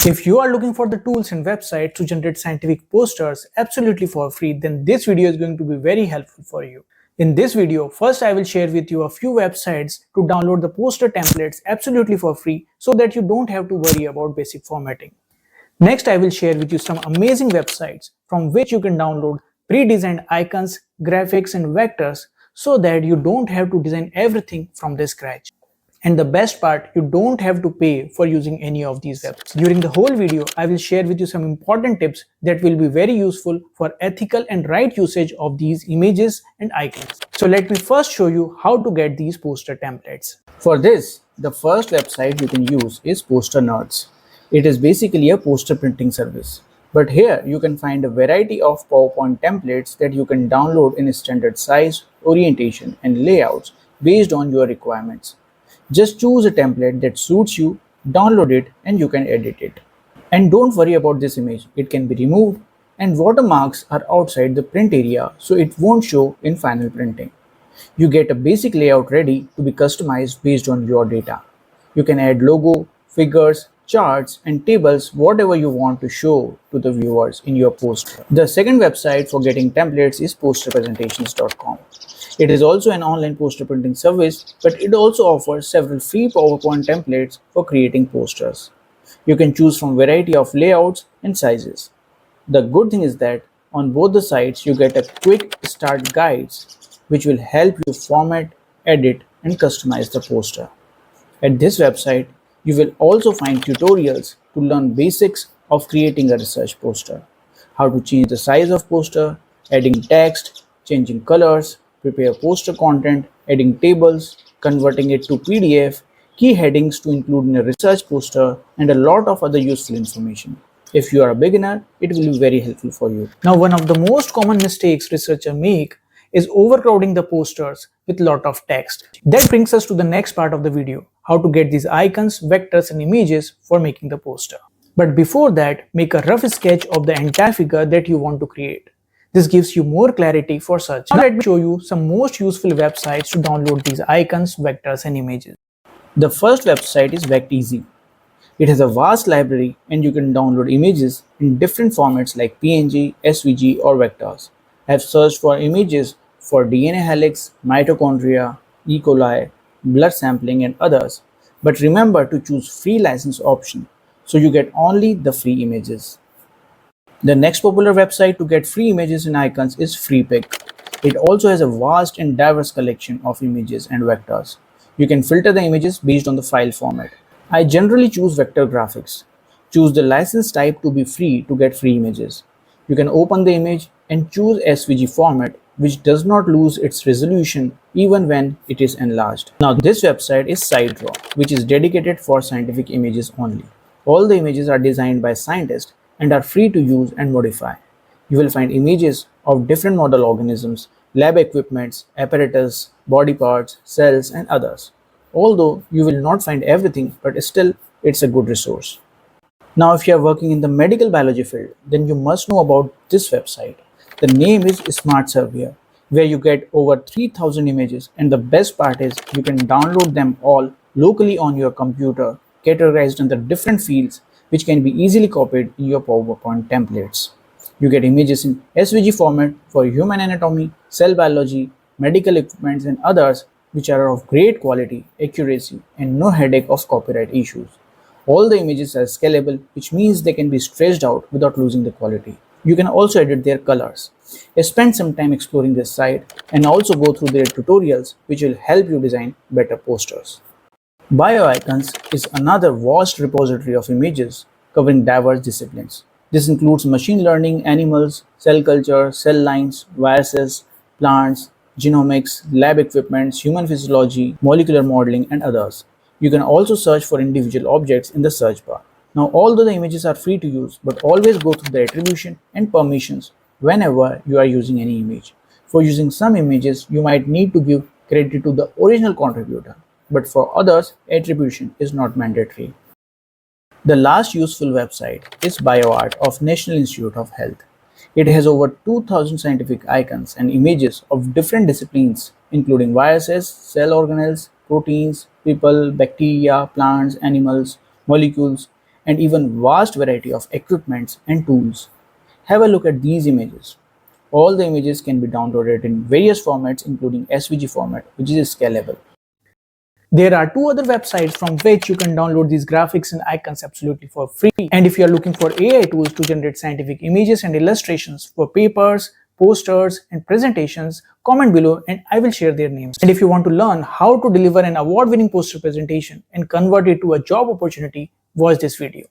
If you are looking for the tools and websites to generate scientific posters absolutely for free, then this video is going to be very helpful for you. In this video, first I will share with you a few websites to download the poster templates absolutely for free so that you don't have to worry about basic formatting. Next, I will share with you some amazing websites from which you can download pre-designed icons, graphics and vectors so that you don't have to design everything from the scratch. And the best part, you don't have to pay for using any of these websites. During the whole video, I will share with you some important tips that will be very useful for ethical and right usage of these images and icons. So let me first show you how to get these poster templates. For this, the first website you can use is Poster Nerds. It is basically a poster printing service. But here you can find a variety of PowerPoint templates that you can download in a standard size, orientation, and layouts based on your requirements. Just choose a template that suits you, download it, and you can edit it. And don't worry about this image, it can be removed, and watermarks are outside the print area so it won't show in final printing. You get a basic layout ready to be customized based on your data. You can add logo, figures, charts, and tables, whatever you want to show to the viewers in your poster. The second website for getting templates is posterpresentations.com. It is also an online poster printing service, but it also offers several free PowerPoint templates for creating posters. You can choose from a variety of layouts and sizes. The good thing is that on both the sites you get a quick start guides which will help you format, edit, and customize the poster. At this website, you will also find tutorials to learn basics of creating a research poster, how to change the size of poster, adding text, changing colors, prepare poster content, adding tables, converting it to PDF, key headings to include in a research poster, and a lot of other useful information. If you are a beginner, it will be very helpful for you. Now, one of the most common mistakes researchers make is overcrowding the posters with a lot of text. That brings us to the next part of the video, how to get these icons, vectors and images for making the poster. But before that, make a rough sketch of the entire figure that you want to create. This gives you more clarity for search. Now let me show you some most useful websites to download these icons, vectors and images. The first website is Vecteezy. It has a vast library and you can download images in different formats like PNG, SVG or vectors. I have searched for images for DNA helix, mitochondria, E. coli, blood sampling and others. But remember to choose free license option so you get only the free images. The next popular website to get free images and icons is Freepik. It also has a vast and diverse collection of images and vectors. You can filter the images based on the file format. I generally choose vector graphics. Choose the license type to be free to get free images. You can open the image and choose SVG format, which does not lose its resolution even when it is enlarged. Now this website is SciDraw, which is dedicated for scientific images only. All the images are designed by scientists and are free to use and modify. You will find images of different model organisms, lab equipments, apparatus, body parts, cells and others. Although you will not find everything, but still it's a good resource. Now if you are working in the medical biology field, then you must know about this website. The name is Smart Servier, where you get over 3000 images, and the best part is you can download them all locally on your computer, categorized under different fields which can be easily copied in your PowerPoint templates. You get images in SVG format for human anatomy, cell biology, medical equipments and others which are of great quality, accuracy and no headache of copyright issues. All the images are scalable, which means they can be stretched out without losing the quality. You can also edit their colors. Spend some time exploring this site and also go through their tutorials which will help you design better posters. Bioicons is another vast repository of images covering diverse disciplines. This includes machine learning, animals, cell culture, cell lines, viruses, plants, genomics, lab equipments, human physiology, molecular modeling, and others. You can also search for individual objects in the search bar. Now, although the images are free to use, but always go through the attribution and permissions whenever you are using any image. For using some images, you might need to give credit to the original contributor, but for others, attribution is not mandatory. The last useful website is BioArt of National Institute of Health. It has over 2000 scientific icons and images of different disciplines, including viruses, cell organelles, proteins, people, bacteria, plants, animals, molecules, and even vast variety of equipments and tools. Have a look at these images. All the images can be downloaded in various formats including SVG format, which is scalable. There are two other websites from which you can download these graphics and icons absolutely for free. And if you are looking for AI tools to generate scientific images and illustrations for papers, posters, and presentations, comment below and I will share their names. And if you want to learn how to deliver an award-winning poster presentation and convert it to a job opportunity, watch this video.